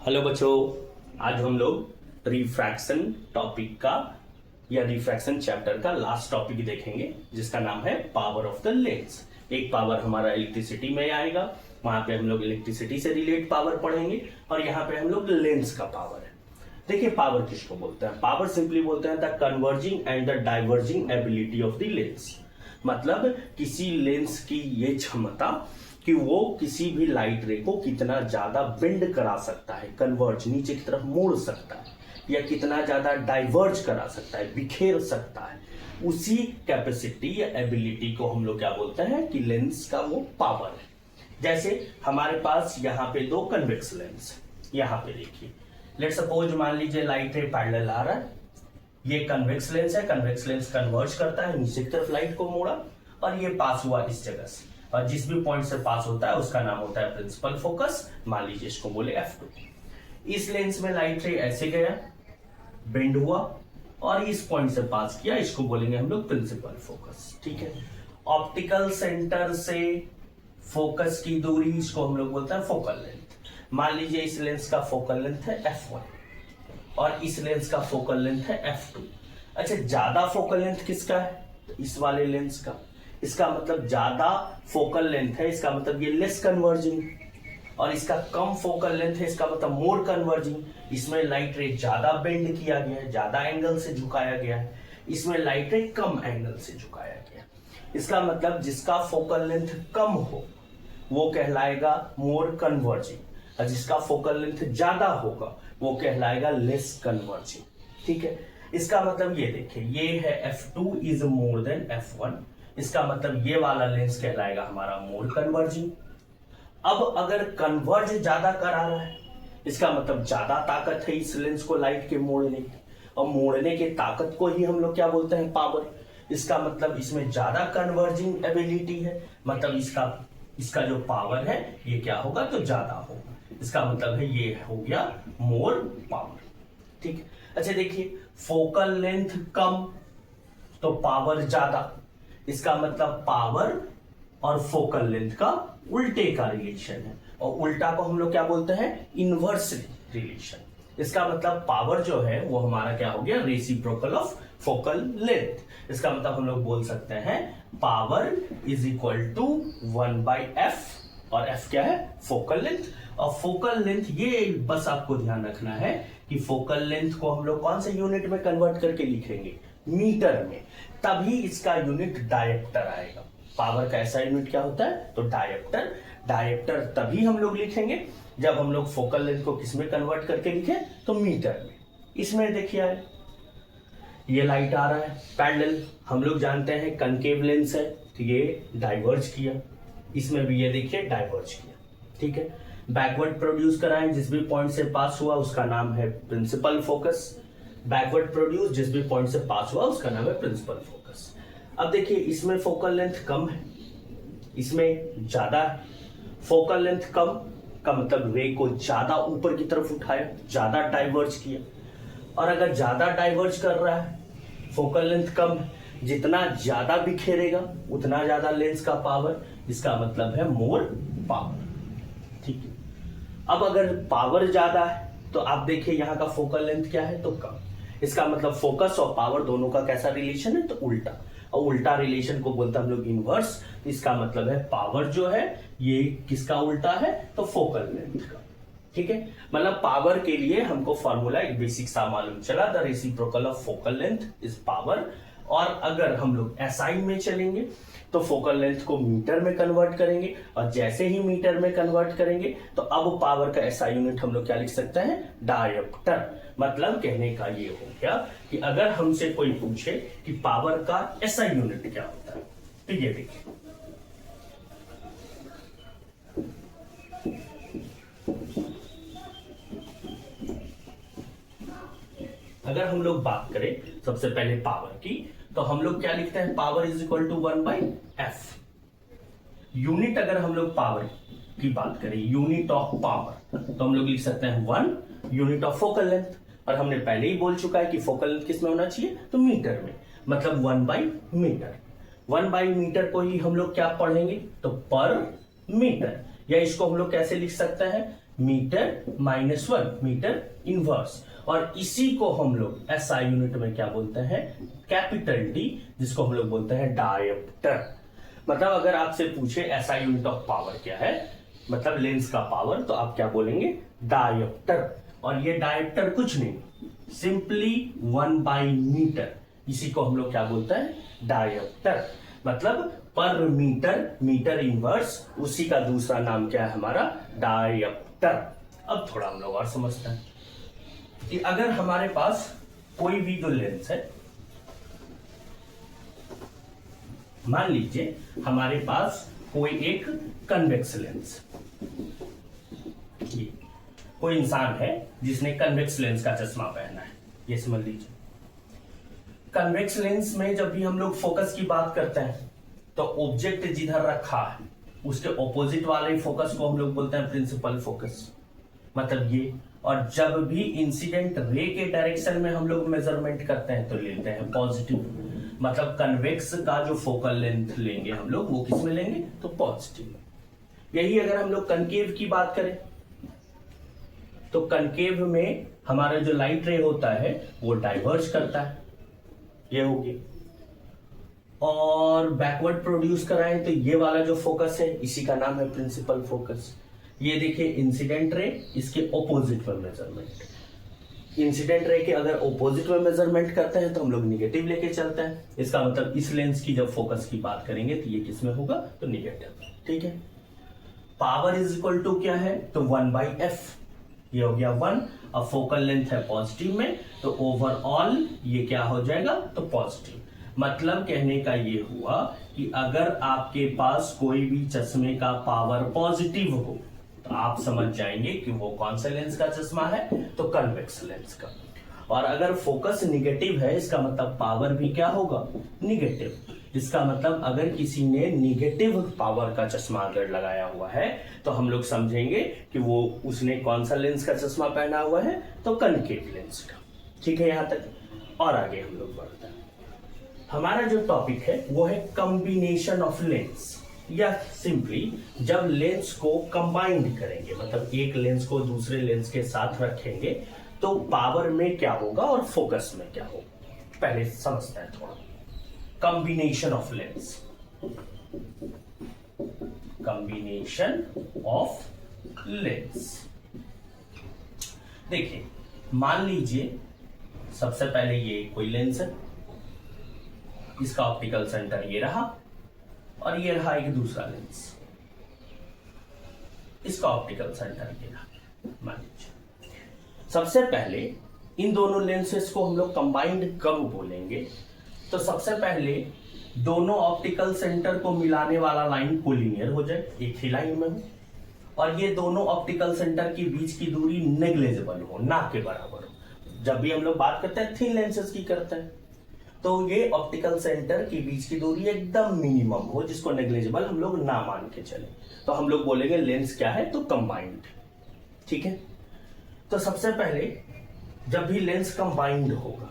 Hello बच्चों, आज हम लोग रिफ्रैक्शन टॉपिक का या रिफ्रैक्शन चैप्टर का लास्ट टॉपिक देखेंगे जिसका नाम है पावर ऑफ द लेंस। एक पावर हमारा इलेक्ट्रिसिटी में आएगा, वहां पे हम लोग इलेक्ट्रिसिटी से रिलेट पावर पढ़ेंगे और यहाँ पे हम लोग लेंस का पावर है। देखिए पावर किसको बोलते हैं? पावर सिंपली बोलते हैं the converging and the diverging ability of the lens. मतलब किसी लेंस की ये क्षमता कि वो किसी भी लाइट रे को कितना ज्यादा बेंड करा सकता है, कन्वर्ज नीचे की तरफ मोड़ सकता है, या कितना ज्यादा डाइवर्ज करा सकता है, बिखेर सकता है, उसी कैपेसिटी या एबिलिटी को हम लोग क्या बोलते हैं कि लेंस का वो पावर है। जैसे हमारे पास यहाँ पे दो कन्वेक्स लेंस, यहाँ पे देखिए, लेट सपोज मान लीजिए लाइट रे पैरेलल आ रहा है, ये कन्वेक्स लेंस है, कन्वेक्स लेंस कन्वर्ज करता है, नीचे की तरफ लाइट को मोड़ा और ये पास हुआ इस जगह से, और जिस भी पॉइंट से पास होता है उसका नाम होता है प्रिंसिपल फोकस। मान लीजिए इसको बोले F2। इस लेंस में लाइट रे ऐसे गया, बेंड हुआ और इस पॉइंट से पास किया, इसको बोलेंगे हम लोग प्रिंसिपल फोकस। ठीक है, ऑप्टिकल सेंटर से फोकस की दूरी, इसको हम लोग बोलते हैं फोकल लेंथ। मान लीजिए इस लेंस का फोकल लेंथ है F1 और इस लेंस का फोकल लेंथ है F2। अच्छा, ज्यादा फोकल लेंथ किसका है? इस वाले लेंस का। इसका मतलब ज्यादा फोकल लेंथ है, इसका मतलब ये लेस कन्वर्जिंग, और इसका कम फोकल लेंथ है, इसका मतलब मोर कन्वर्जिंग। इसमें लाइट रे ज्यादा बेंड किया गया है, ज्यादा एंगल से झुकाया गया है, इसमें लाइट रे कम एंगल से झुकाया गया। इसका मतलब जिसका फोकल लेंथ कम हो वो कहलाएगा मोर कन्वर्जिंग, और जिसका फोकल लेंथ ज्यादा होगा वो कहलाएगा लेस कन्वर्जिंग। ठीक है, इसका मतलब ये देखिए, ये है F2 is more than F1, इसका मतलब ये वाला लेंस कहलाएगा हमारा मोर कन्वर्जिंग। अब अगर कन्वर्ज ज्यादा करा रहा है, इसका मतलब ज्यादा ताकत है इस लेंस को लाइट के मोड़ने की, और मोड़ने के ताकत को ही हम लोग क्या बोलते हैं? पावर। इसका मतलब इसमें ज्यादा कन्वर्जिंग एबिलिटी है, मतलब इसका जो पावर है ये क्या होगा? तो ज्यादा होगा। इसका मतलब है ये हो गया मोर पावर। ठीक है, अच्छा देखिए, फोकल लेंथ कम तो पावर ज्यादा, इसका मतलब पावर और फोकल लेंथ का उल्टे का रिलेशन है, और उल्टा को हम लोग क्या बोलते हैं? Inverse relation. इसका मतलब पावर जो है वो हमारा क्या हो गया? Reciprocal of focal length. इसका मतलब हम लोग बोल सकते हैं power is equal to 1/f, और f क्या है? Focal length. और फोकल लेंथ, ये बस आपको ध्यान रखना है कि फोकल लेंथ को हम लोग कौन से यूनिट में कन्वर्ट करके लिखेंगे? मीटर में, तभी इसका यूनिट डायप्टर आएगा। पावर का ऐसा यूनिट क्या होता है? तो डायप्टर। डायप्टर तभी हम लोग लिखेंगे जब हम लोग फोकल लेंथ को किस में कन्वर्ट करके लिखें? तो मीटर में। इसमें देखिए ये लाइट आ रहा है पैरेलल, हम लोग जानते हैं कनकेव लेंस है, तो ये डाइवर्ज किया, इसमें भी ये देखिए डाइवर्ज किया। ठीक है, बैकवर्ड प्रोड्यूस कराएं, जिस भी पॉइंट से पास हुआ उसका नाम है प्रिंसिपल फोकस। बैकवर्ड प्रोड्यूस, जिस भी पॉइंट से पास हुआ उसका नाम है प्रिंसिपल फोकस। अब देखिए, इसमें फोकल लेंथ कम है, इसमें ज्यादा है। फोकल लेंथ कम का मतलब रे को ज्यादा ऊपर की तरफ उठाया, ज्यादा डाइवर्ज किया, और अगर ज्यादा डाइवर्ज कर रहा है, फोकल लेंथ कम है, जितना ज्यादा बिखेरेगा उतना ज्यादा लेंस का पावर, इसका मतलब है मोर पावर। ठीक है, अब अगर पावर ज्यादा है तो आप देखिए यहाँ का फोकल लेंथ क्या है? तो कम। इसका मतलब फोकस और पावर दोनों का कैसा रिलेशन है? तो उल्टा, और उल्टा रिलेशन को बोलते हैं हम लोग इनवर्स। इसका मतलब है पावर जो है ये किसका उल्टा है? तो फोकल लेंथ का। ठीक है, मतलब पावर के लिए हमको फॉर्मूला एक बेसिक सा मालूम चला, the reciprocal of focal length is power. और अगर हम लोग एसआई में चलेंगे तो फोकल लेंथ को मीटर में कन्वर्ट करेंगे, और जैसे ही मीटर में कन्वर्ट करेंगे तो अब पावर का एसआई यूनिट हम लोग क्या लिख सकते हैं? डायोप्टर। मतलब कहने का ये हो गया कि अगर हमसे कोई पूछे कि पावर का एसआई यूनिट क्या होता है, तो ये देखिए, अगर हम लोग बात करें सबसे पहले पावर की, तो हम लोग क्या लिखते हैं? Power is equal to 1/f। Unit अगर हम लोग पावर की बात करें, यूनिट ऑफ पावर, तो हम लोग लिख सकते हैं 1 यूनिट ऑफ फोकल लेंथ, और हमने पहले ही बोल चुका है कि फोकल लेंथ किस में होना चाहिए? तो मीटर में, मतलब 1/मीटर। 1/मीटर को ही हम लोग क्या पढ़ेंगे? तो पर मीटर, या इसको हम लोग कैसे लिख सकते हैं? Metre -1 metre inverse. और इसी को हम लोग एसआई यूनिट में क्या बोलते हैं, कैपिटल डी, जिसको हम लोग बोलते हैं डायोप्टर। मतलब अगर आपसे पूछे एसआई यूनिट ऑफ पावर क्या है, मतलब लेंस का पावर, तो आप क्या बोलेंगे, डायोप्टर। और ये डायोप्टर कुछ नहीं, सिंपली 1/मीटर, इसी को हम लोग क्या बोलते हैं, डायोप्टर। मतलब पर मीटर, मीटर इनवर्स, उसी का दूसरा नाम क्या है हमारा, डायोप्टर। अब थोड़ा हम लोग और समझते हैं कि अगर हमारे पास कोई भी जो लेंस है, मान लीजिए हमारे पास कोई एक कन्वेक्स लेंस, कोई इंसान है जिसने कन्वेक्स लेंस का चश्मा पहना है, ये समझ लीजिए। कन्वेक्स लेंस में जब भी हम लोग फोकस की बात करते हैं तो ऑब्जेक्ट जिधर रखा है उसके ऑपोजिट वाले फोकस को हम लोग बोलते हैं प्रिंसिपल फोकस, मतलब ये। और जब भी इंसिडेंट रे के डायरेक्शन में हम लोग मेजरमेंट करते हैं तो लेते हैं पॉजिटिव, मतलब कन्वेक्स का जो फोकल लेंथ लेंगे हम लोग वो किस में लेंगे, तो पॉजिटिव। यही अगर हम लोग कनकेव की बात करें तो कनकेव में हमारा जो लाइट रे होता है वो डाइवर्ज करता है, ये हो गया। और बैकवर्ड प्रोड्यूस कराएं तो ये वाला जो फोकस है इसी का नाम है प्रिंसिपल फोकस। ये देखिए इंसिडेंट रे, इसके ऑपोजिट में मेजरमेंट। इंसिडेंट रे के अगर ऑपोजिट में मेजरमेंट करते हैं तो हम लोग निगेटिव लेके चलते हैं। इसका मतलब इस लेंस की जब फोकस की बात करेंगे तो ये किस में होगा, तो निगेटिव, ठीक है। पावर इज इक्वल टू क्या है, तो 1/f, ये हो गया 1। अब फोकल लेंथ है पॉजिटिव में तो ओवरऑल ये क्या हो जाएगा, तो पॉजिटिव। मतलब कहने का ये हुआ कि अगर आपके पास कोई भी चश्मे का पावर पॉजिटिव हो तो आप समझ जाएंगे कि वो कौन सा लेंस का चश्मा है, तो कन्वेक्स लेंस का। और अगर फोकस निगेटिव है इसका मतलब पावर भी क्या होगा, निगेटिव। इसका मतलब अगर किसी ने निगेटिव पावर का चश्मा अगर लगाया हुआ है तो हम लोग समझेंगे कि वो उसने कौन सा लेंस का चश्मा पहना हुआ है, तो कनकेव लेंस का, ठीक है। यहां तक और आगे हम लोग बढ़ते हैं। हमारा जो टॉपिक है वो है कॉम्बिनेशन ऑफ लेंस, या सिंपली जब लेंस को कंबाइंड करेंगे, मतलब एक लेंस को दूसरे लेंस के साथ रखेंगे तो पावर में क्या होगा और फोकस में क्या होगा, पहले समझते हैं थोड़ा। Combination of lens, combination of lens. देखिए मान लीजिए सबसे पहले ये कोई लेंस है, इसका ऑप्टिकल सेंटर ये रहा और ये रहा एक दूसरा लेंस, इसका ऑप्टिकल सेंटर ये रहा। मान लीजिए सबसे पहले इन दोनों लेंसेस को हम लोग कंबाइंड कब बोलेंगे, तो सबसे पहले दोनों ऑप्टिकल सेंटर को मिलाने वाला लाइन कोलिनियर हो जाए, एक ही लाइन में हो, और ये दोनों ऑप्टिकल सेंटर के बीच की दूरी नेग्लिजिबल हो, ना के बराबर हो। जब भी हम लोग बात करते हैं थिन लेंसेस की करते हैं तो ये ऑप्टिकल सेंटर के बीच की दूरी एकदम मिनिमम हो, जिसको नेग्लिजिबल हम लोग ना मान के चले, तो हम लोग बोलेंगे लेंस क्या है, तो कंबाइंड, ठीक है। तो सबसे पहले जब भी लेंस कंबाइंड होगा,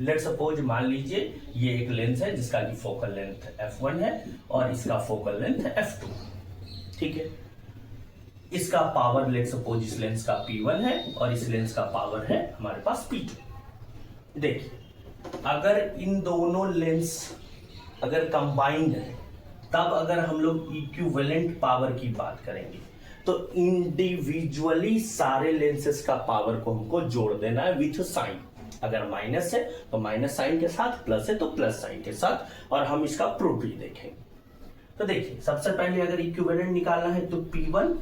लेट सपोज मान लीजिए ये एक लेंस है जिसका की फोकल लेंथ f1 है और इसका फोकल लेंथ f2, ठीक है। इसका पावर लेट सपोज इस लेंस का P1 है और इस लेंस का पावर है हमारे पास P2। देखिए अगर इन दोनों लेंस अगर कंबाइंड है तब अगर हम लोग इक्विवेलेंट पावर की बात करेंगे तो इंडिविजुअली सारे लेंसेस का पावर को हमको जोड़ देना है विथ साइन। अगर माइनस है तो माइनस साइन के साथ, प्लस है तो प्लस साइन के साथ, और हम इसका प्रूफ भी देखेंगे। तो देखिए सबसे पहले अगर इक्विवेलेंट निकालना है तो P1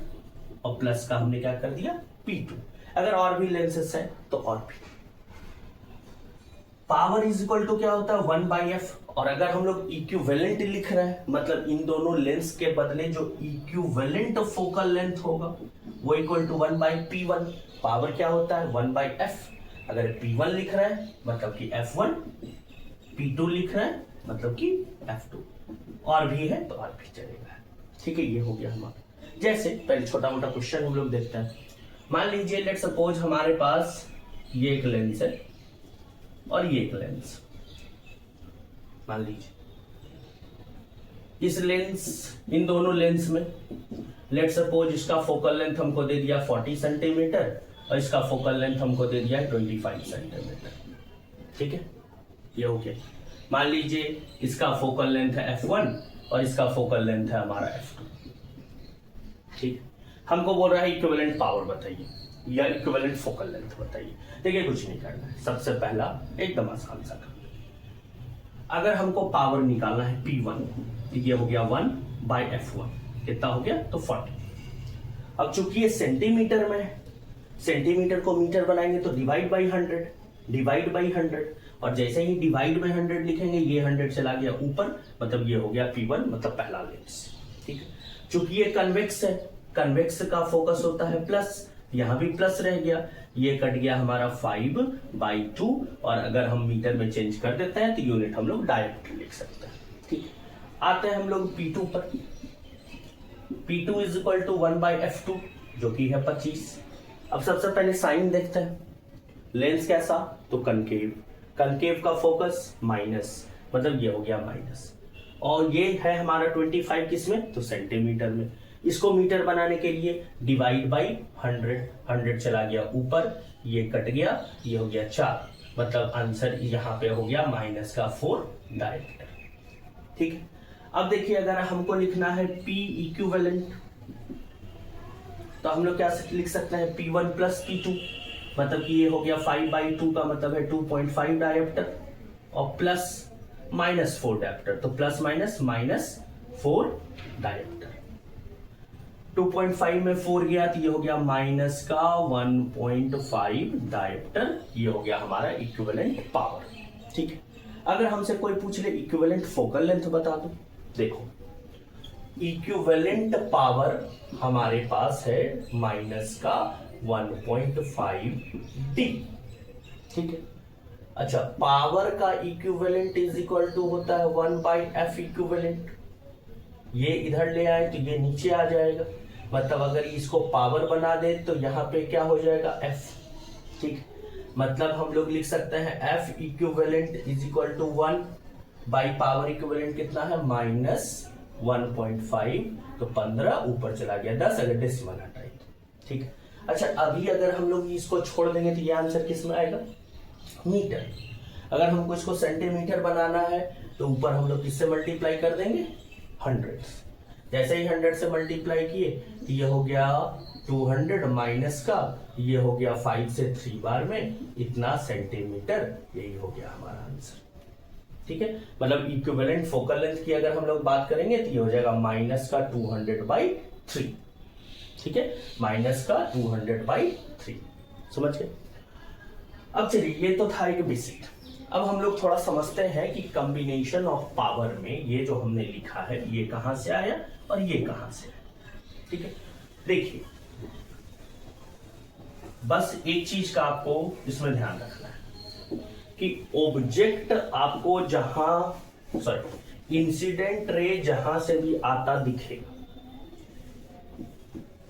और प्लस का हमने क्या कर दिया P2। अगर और भी लेंसेस है तो और भी। पावर इज इक्वल टू क्या होता है 1/f, और अगर हम लोग इक्विवेलेंट लिख रहे हैं मतलब इन दोनों लेंस के बदले जो इक्विवेलेंट फोकल लेंथ होगा वो इक्वल टू 1/p1। पावर क्या होता है 1/f। अगर p1 लिख रहे हैं मतलब कि f1, p2 लिख रहे हैं मतलब कि f2, और भी है तो और भी चलेगा, ठीक है। ये हो गया हमारा। जैसे पहले छोटा मोटा क्वेश्चन हम लोग देखते हैं। मान लीजिए लेट सपोज हमारे पास ये एक लेंस है और ये एक लेंस, मान लीजिए इस लेंस, इन दोनों लेंस में लेट सपोज इसका फोकल लेंथ हमको दे दिया 40 सेंटीमीटर और इसका फोकल लेंथ हमको दे दिया 25 सेंटीमीटर। ठीक है, ये हो गया। मान लीजिए इसका फोकल लेंथ है f1 और इसका फोकल लेंथ है हमारा f2। ठीक, हमको बोल रहा है इक्विवेलेंट पावर बताइए या इक्विवेलेंट फोकल लेंथ बताइए। देखिए कुछ नहीं करना है, सबसे पहला एकदम आसान सा काम। अगर हमको पावर निकालना है P1, ये हो गया 1/f1, कितना हो गया तो 40। अब चूंकि ये सेंटीमीटर में है, सेंटीमीटर को मीटर बनाएंगे तो डिवाइड बाई 100, और जैसे ही डिवाइड बाई 100 लिखेंगे ये 100 चला गया ऊपर, मतलब ये हो गया P1, मतलब पहला लेंस। ठीक है, चूंकि ये कन्वेक्स है, कन्वेक्स का फोकस होता है प्लस, यहां भी प्लस रह गया, ये कट गया हमारा 5/2, और अगर हम मीटर में चेंज कर देते हैं तो यूनिट हम लोग डायरेक्ट लिख सकते हैं। ठीक, आते हैं हम लोग P2 पर। P2 is equal to 1/f2 जो कि है 25। अब सबसे पहले साइन देखते हैं। लेंस कैसा तो कनकेव, कनकेव का फोकस माइनस, मतलब ये हो गया माइनस, और ये है हमारा 25 किसमें तो सेंटीमीटर में। इसको मीटर बनाने के लिए डिवाइड बाई 100 चला गया ऊपर, ये कट गया, ये हो गया 4, मतलब आंसर यहाँ पे हो गया -4 डायरेक्ट। ठीक है, अब देखिए अगर हमको लिखना है P इक्विवेलेंट तो हम लोग क्या लिख सकते हैं P1 प्लस P2, मतलब कि ये हो गया 5/2 का मतलब है 2.5 डायप्टर, और प्लस -4 डायप्टर, तो प्लस माइनस -4 डायप्टर। 2.5 में 4 गया तो ये हो गया -1.5 डायप्टर, ये हो गया हमारा इक्विवेलेंट पावर। ठीक है, अगर हमसे कोई पूछ ले इक्विवेलेंट फोकल लेंथ बता दो, देखो इक्विवेलेंट पावर हमारे पास है -1.5 डी। ठीक है, अच्छा पावर का इक्विवेलेंट इज इक्वल टू होता है 1/f इक्विवेलेंट। ये इधर ले आए तो ये नीचे आ जाएगा, मतलब अगर इसको पावर बना दे तो यहाँ पे क्या हो जाएगा f। ठीक, मतलब हम लोग लिख सकते हैं f equivalent is equal to 1 by power equivalent कितना है -1.5, तो 15 ऊपर चला गया 10 अगर डेसिमल हटाए। ठीक, अच्छा अभी अगर हम लोग इसको छोड़ देंगे तो ये आंसर किस में आएगा मीटर। अगर हमको इसको सेंटीमीटर बनाना है तो ऊपर हम लोग किससे मल्टीप्लाई कर देंगे 100। जैसे ही 100 से मल्टीप्लाई किए तो ये हो गया 200 माइनस का, ये हो गया 5 से 3 बार में इतना सेंटीमीटर, यही हो गया हमारा आंसर। ठीक है, मतलब इक्विवेलेंट फोकल लेंथ की अगर हम लोग बात करेंगे तो ये हो जाएगा -200/3। ठीक है, -200/3, समझ गए। अब चलिए ये तो था एक बेसिक। अब हम लोग थोड़ा समझते हैं कि कॉम्बिनेशन ऑफ पावर में ये जो हमने लिखा है ये कहां से आया और ये कहां से आया। ठीक है, देखिए बस एक चीज का आपको इसमें ध्यान रखना है कि ऑब्जेक्ट आपको जहां इंसिडेंट रे जहां से भी आता दिखेगा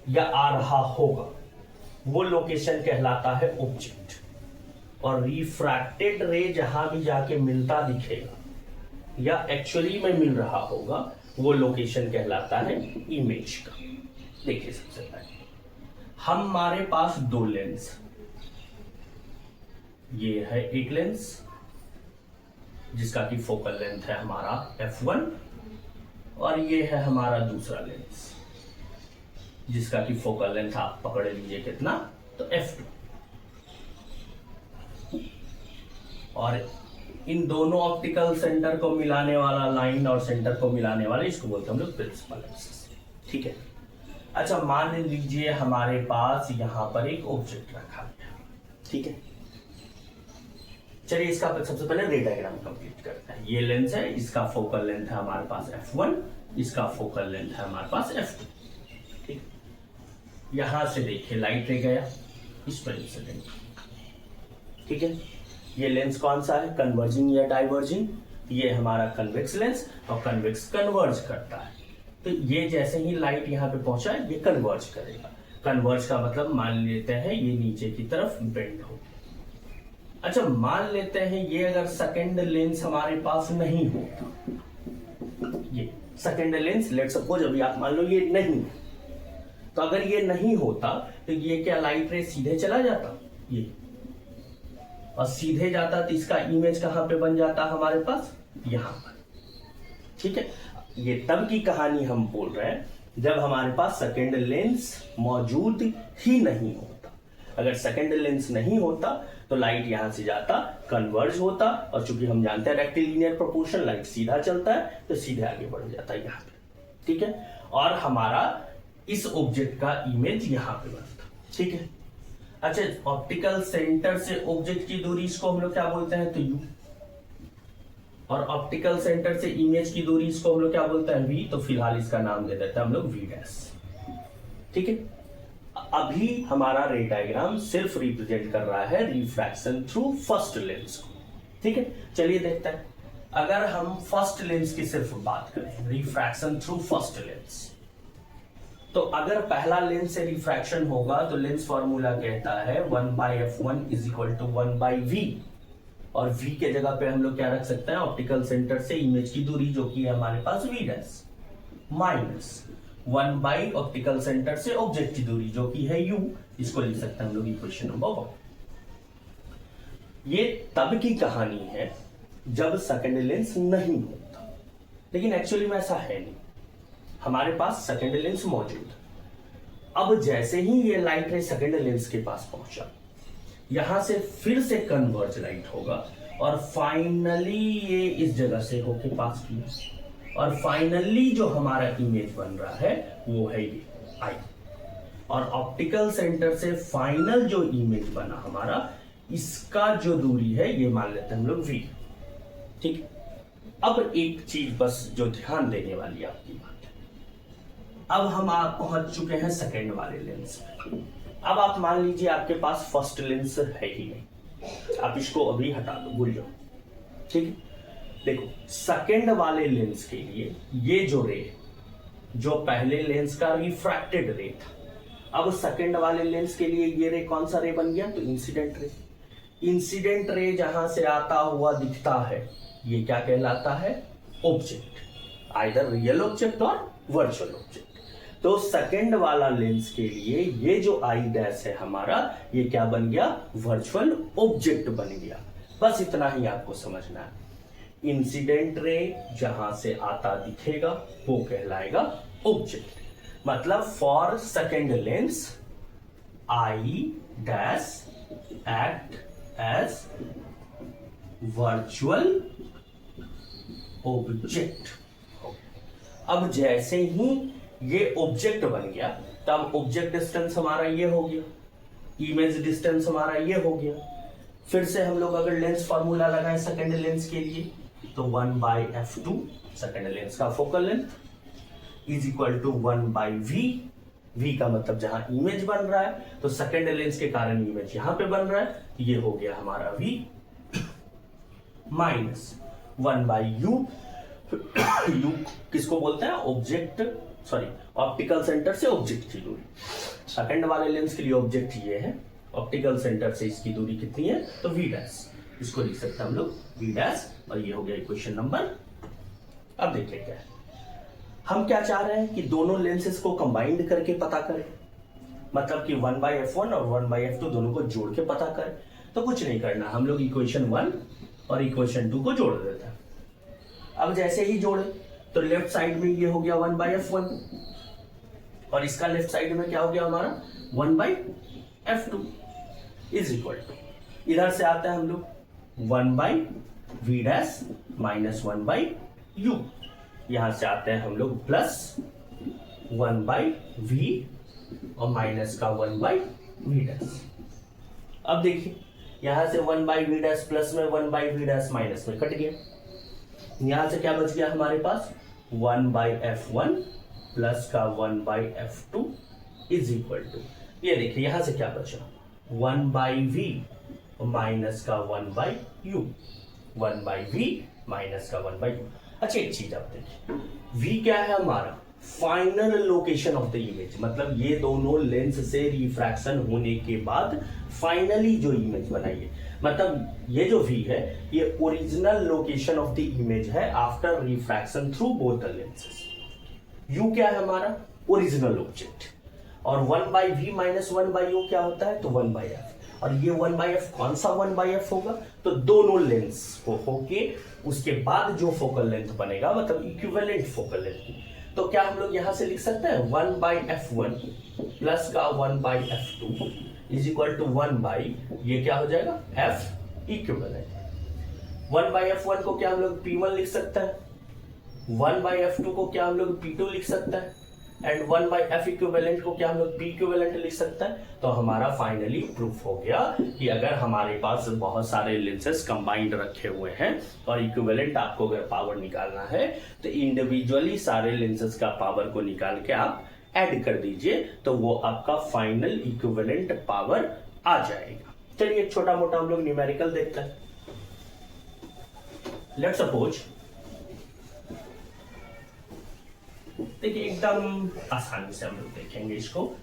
या आ रहा होगा वो लोकेशन कहलाता है ऑब्जेक्ट, और रिफ्रैक्टेड रे जहां भी जाके मिलता दिखेगा या एक्चुअली में मिल रहा होगा वो लोकेशन कहलाता है इमेज का। देखिए सबसे पहले हमारे पास दो लेंस, ये है एक लेंस जिसका की फोकल लेंथ है हमारा f1, और ये है हमारा दूसरा लेंस जिसका की फोकल लेंथ आप पकड़ लीजिए कितना तो f2, और इन दोनों ऑप्टिकल सेंटर को मिलाने वाला लाइन और सेंटर को मिलाने वाला इसको बोलते हैं हम लोग प्रिंसिपल एक्सिस। ठीक है, अच्छा मान लीजिए हमारे पास यहां पर एक ऑब्जेक्ट रखा गया। ठीक है, चलिए इसका सबसे पहले रे डायग्राम कंप्लीट करते हैं। ये लेंस है, इसका फोकल लेंथ है हमारे पास f1, इसका फोकल लेंथ है हमारे पास f2। ठीक, यहां से देखिए लाइट रे गया इस पर इंसिडेंट। ठीक है, ये लेंस कौन सा है कन्वर्जिंग या डाइवर्जिंग, ये हमारा कन्वेक्स लेंस, और कन्वेक्स कन्वर्ज करता है। तो ये जैसे ही लाइट यहाँ पे पहुंचा ये कन्वर्ज करेगा। कन्वर्ज का मतलब मान लेते हैं ये नीचे की तरफ बेंड हो। अच्छा मान लेते हैं ये अगर सेकेंड लेंस हमारे पास नहीं होता, ये सेकेंड लेंस लेट सपोज अभी आप मान लो ये नहीं है, तो अगर ये नहीं होता तो ये क्या लाइट रे सीधे चला जाता ये, और सीधे जाता तो इसका इमेज कहां पे बन जाता हमारे पास, यहां पर। ठीक है, ये तब की कहानी हम बोल रहे हैं जब हमारे पास सेकेंड लेंस मौजूद ही नहीं होता। अगर सेकेंड लेंस नहीं होता तो लाइट यहां से जाता, कन्वर्ज होता, और चूंकि हम जानते हैं रेक्टिलिनियर प्रोपोर्शन, लाइट सीधा चलता है तो सीधे आगे बढ़ जाता है यहां पे। ठीक है, और हमारा इस ऑब्जेक्ट का इमेज यहां पे बनता। ठीक है, अच्छा, ऑप्टिकल सेंटर से ऑब्जेक्ट की दूरी इसको हम लोग क्या बोलते हैं, तो यू, और ऑप्टिकल सेंटर से इमेज की दूरी इसको हम लोग क्या बोलते हैं, वी। तो फिलहाल इसका नाम दे देते हैं हम लोग वी डैश। ठीक है, अभी हमारा रे डायग्राम सिर्फ रिप्रेजेंट कर रहा है रिफ्रैक्शन थ्रू फर्स्ट लेंस को। ठीक है, चलिए देखते हैं। अगर हम फर्स्ट लेंस की सिर्फ बात करें, रिफ्रैक्शन थ्रू फर्स्ट लेंस, तो अगर पहला लेंस से रिफ्रैक्शन होगा तो लेंस फॉर्मूला कहता है 1/f1 is equal to 1/v, और v के जगह पे हम लोग क्या रख सकते हैं, ऑप्टिकल सेंटर से इमेज की दूरी जो कि है हमारे पास v dash, minus 1 optical centre से ऑब्जेक्ट की दूरी जो कि है u। इसको लिख सकते हैं हम लोग इक्वेशन नंबर 1। ये तब की कहानी है जब सेकेंड लेंस नहीं होता, लेकिन एक्चुअली में ऐसा है नहीं, हमारे पास सेकेंड लेंस मौजूद। अब जैसे ही ये लाइट रे सेकेंड लेंस के पास पहुंचा, यहां से फिर से कन्वर्ज लाइट होगा, और फाइनली ये इस जगह से होके पास किया, और फाइनली जो हमारा इमेज बन रहा है वो है ये आई, और ऑप्टिकल सेंटर से फाइनल जो इमेज बना हमारा, इसका जो दूरी है ये मान लेते हैं हम लोग v। ठीक, अब एक चीज बस जो ध्यान देने वाली आपकी बात, अब हम आप पहुंच चुके हैं सेकेंड वाले लेंस पे। अब आप मान लीजिए आपके पास फर्स्ट लेंस है ही नहीं, आप इसको अभी हटा दो, भूल जाओ। ठीक है, देखो सेकेंड वाले लेंस के लिए ये जो रे, जो पहले लेंस का रिफ्रैक्टेड रे था, अब सेकेंड वाले लेंस के लिए ये रे कौन सा रे बन गया, तो इंसिडेंट रे। इंसिडेंट रे जहां से आता हुआ दिखता है ये क्या कहलाता है, ऑब्जेक्ट, आइदर रियल ऑब्जेक्ट और वर्चुअल ऑब्जेक्ट। तो सेकेंड वाला लेंस के लिए ये जो आई डैश है हमारा, ये क्या बन गया, वर्चुअल ऑब्जेक्ट बन गया। बस इतना ही आपको समझना है। इंसिडेंट रे जहां से आता दिखेगा वो कहलाएगा ऑब्जेक्ट। मतलब for second lens I dash act as virtual object. अब जैसे ही ये ऑब्जेक्ट बन गया, तब ऑब्जेक्ट डिस्टेंस हमारा ये हो गया, इमेज डिस्टेंस हमारा ये हो गया। फिर से हम लोग अगर लेंस फॉर्मूला लगाएं सेकेंड लेंस के लिए, तो 1/f2 सेकेंड लेंस का focal length is equal to 1/v। v का मतलब जहां इमेज बन रहा है, तो सेकेंड लेंस के कारण इमेज यहां पे बन रहा है, तो ये हो गया हमारा v, माइनस 1/u। u किसको बोलते हैं, ऑब्जेक्ट, सॉरी ऑप्टिकल सेंटर से ऑब्जेक्ट की दूरी। सेकंड वाले लेंस के लिए ऑब्जेक्ट ये है, ऑप्टिकल सेंटर से इसकी दूरी कितनी है, तो v डैश। इसको लिख सकते हैं हम लोग v डैश, और ये हो गया इक्वेशन नंबर। अब देखिए क्या है, हम क्या चाह रहे हैं कि दोनों लेंसेस को कंबाइंड करके पता करें, मतलब कि 1/f1 और 1/f2 दोनों को जोड़ के पता करें। तो कुछ नहीं करना, हम लोग इक्वेशन 1 और इक्वेशन 2 को जोड़ देते हैं। अब जैसे ही जोड़े तो लेफ्ट साइड में ये हो गया 1/f1, और इसका लेफ्ट साइड में क्या हो गया हमारा 1/f2 इज इक्वल टू, इधर से आते हैं हम लोग 1/v डैश माइनस 1/u, यहां से आते हैं हम लोग प्लस 1/v और माइनस का 1/v डैश। अब देखिए यहां से 1/v डैश प्लस में 1/v डैश माइनस में कट गया, यहां से क्या बच गया हमारे पास 1/f1 प्लस का 1/f2 इज इक्वल टू, ये देखिए यहां से क्या बचा 1/v माइनस का 1/u, 1/v माइनस का 1/u। अच्छा एक चीज आप देखिए, v क्या है हमारा final location of the image, मतलब ये दोनों लेंस से रिफ्रैक्शन होने के बाद फाइनली जो इमेज बनाई है, मतलब ये जो v है ये original location of the image है after refraction through both the lenses. u क्या है हमारा ओरिजिनल ऑब्जेक्ट, और 1/v-1/u क्या होता है, तो 1/f। और ये 1/f कौन सा 1/f होगा, तो दोनों लेंस को होके उसके बाद जो फोकल लेंथ बनेगा, मतलब इक्विवेलेंट फोकल लेंथ। तो क्या हम लोग यहां से लिख सकते हैं 1/f1 प्लस का 1/f2 इज इक्वल टू 1 ये क्या हो जाएगा f इक्विवेलेंट। 1/f1 को क्या हम लोग P1 लिख सकते हैं, 1/f2 को क्या हम लोग P2 लिख सकते हैं, एंड 1/f इक्विवेलेंट को क्या हम लोग P इक्विवेलेंट लिख सकते हैं। तो हमारा फाइनली प्रूफ हो गया कि अगर हमारे पास बहुत सारे लेंसेज कंबाइंड रखे हुए हैं और इक्विवेलेंट आपको अगर पावर निकालना है तो इंडिविजुअली सारे लेंसेज का पावर को निकाल के आप ऐड कर दीजिए, तो वो आपका फाइनल इक्विवेलेंट पावर आ जाएगा। चलिए एक छोटा मोटा हम लोग न्यूमेरिकल देखते हैं। लेट्स सपोज, देखिए एकदम आसानी से हम लोग देखेंगे इसको।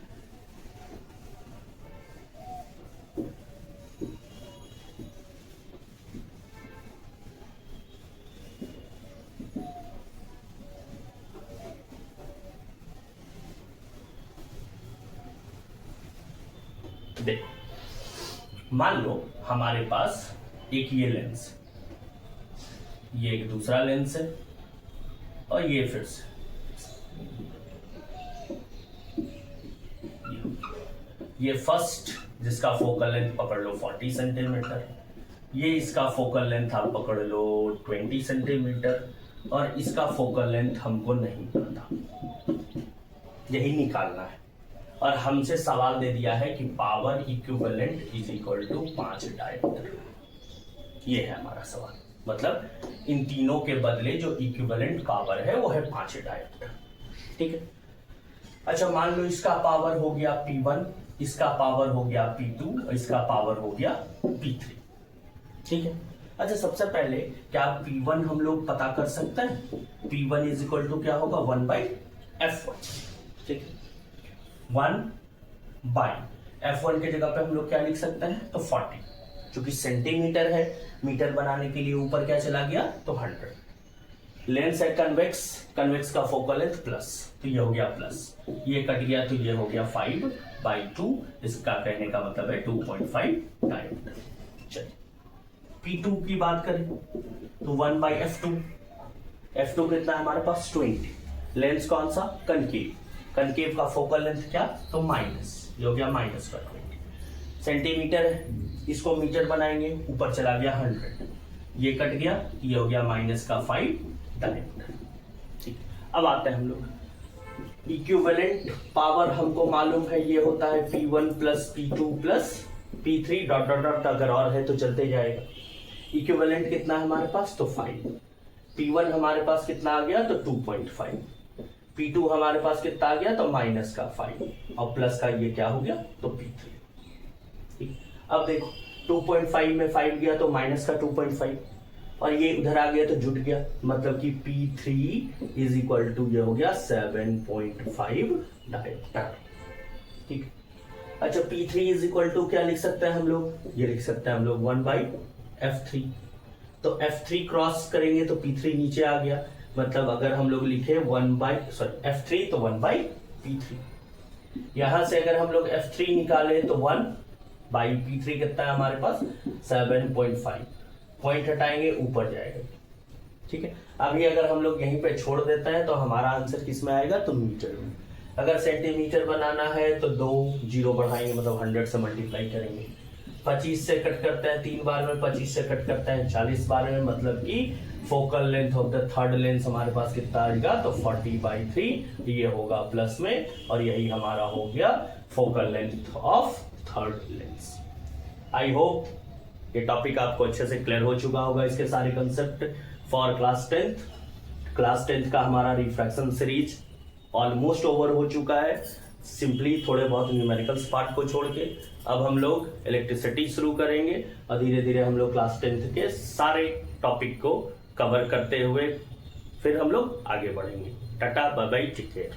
देखो मान लो हमारे पास एक ये लेंस, ये एक दूसरा लेंस है और ये फिर से ये फर्स्ट जिसका फोकल लेंथ पकड़ लो 40 सेंटीमीटर, ये इसका फोकल लेंथ आप पकड़ लो 20 सेंटीमीटर और इसका फोकल लेंथ हमको नहीं पता, यही निकालना है। और हमसे सवाल दे दिया है कि power equivalent is equal to 5 dioptre. ये है हमारा सवाल, मतलब इन तीनों के बदले जो इक्विवेलेंट पावर है वो है 5 डायोप्टर। ठीक है, अच्छा मान लो इसका पावर हो गया P1, इसका पावर हो गया P2 और इसका पावर हो गया P3। ठीक है, अच्छा सबसे पहले क्या P1 हम लोग पता कर सकते हैं, P1 इज इक्वल टू क्या होगा 1/f1। ठीक है, 1/f1 के जगह पे हम लोग क्या लिख सकते हैं, तो 40, क्योंकि सेंटीमीटर है, मीटर बनाने के लिए ऊपर क्या चला गया तो 100। लेंस है कन्वेक्स, कन्वेक्स का फोकल लेंथ प्लस, तो ये हो गया प्लस, ये कट गया तो ये हो गया 5/2, इसका कहने का मतलब है 2.5 डायोप्टर। चलिए P2 की बात करें तो 1/f2, f2 कितना है हमारे पास 20, लेंस कौन सा कनकेव, कनकेव का फोकल लेंथ क्या तो माइनस, ये हो गया माइनस का 20 सेंटीमीटर है, इसको मीटर बनाएंगे ऊपर चला गया 100, ये कट गया, ये हो गया माइनस का 5 डायोप्टर। ठीक, अब आते हैं हम लोग इक्विवेलेंट पावर, हमको मालूम है ये होता है P1 plus P2 plus P3 dot dot dot, अगर और है तो चलते जाएगा। इक्विवेलेंट कितना है हमारे पास तो 5, P1 हमारे पास कितना आ गया तो 2.5, P2 हमारे पास कितना आ गया तो माइनस का 5 और प्लस का ये क्या हो गया तो P3। ठीक, अब देखो 2.5 में 5 गया तो माइनस का 2.5 और ये उधर आ गया तो जुट गया, मतलब कि P3 इज इक्वल टू ये हो गया 7.5 डायोप्टर। ठीक, अच्छा P3 इज इक्वल टू क्या लिख सकते हैं हम लोग, ये लिख सकते हैं हम लोग 1/f3। तो f3 क्रॉस करेंगे तो P3 नीचे आ गया, मतलब अगर हम लोग लिखे f3 तो 1/P3। यहां से अगर हम लोग f3 निकाले तो 1/P3 कितना है हमारे पास 7.5, पॉइंट हटाएंगे ऊपर जाएगा। ठीक है, अभी अगर हम लोग यहीं पे छोड़ देते हैं तो हमारा आंसर किस में आएगा तो मीटर में। अगर सेंटीमीटर बनाना है तो 2 जीरो बढ़ाएंगे, मतलब 100 से मल्टीप्लाई करेंगे, 25 से कट करते हैं 3 बार में, 25 से कट करते हैं 40 बार में, मतलब कि focal length of the third lens हमारे पास कितना आएगा तो 40/3, ये होगा प्लस में, और यही हमारा हो गया focal length of third lens. I hope ये टॉपिक आपको अच्छे से क्लियर हो चुका होगा, इसके सारे concept for class 10th। Class 10th का हमारा रिफ्रैक्शन सीरीज ऑलमोस्ट ओवर हो चुका है, सिंपली थोड़े बहुत न्यूमेरिकल्स पार्ट को छोड़ के। अब हम लोग इलेक्ट्रिसिटी शुरू करेंगे और धीरे धीरे हम लोग क्लास 10th के सारे टॉपिक को कवर करते हुए फिर हम लोग आगे बढ़ेंगे। टाटा बाय बाय, टेक केयर।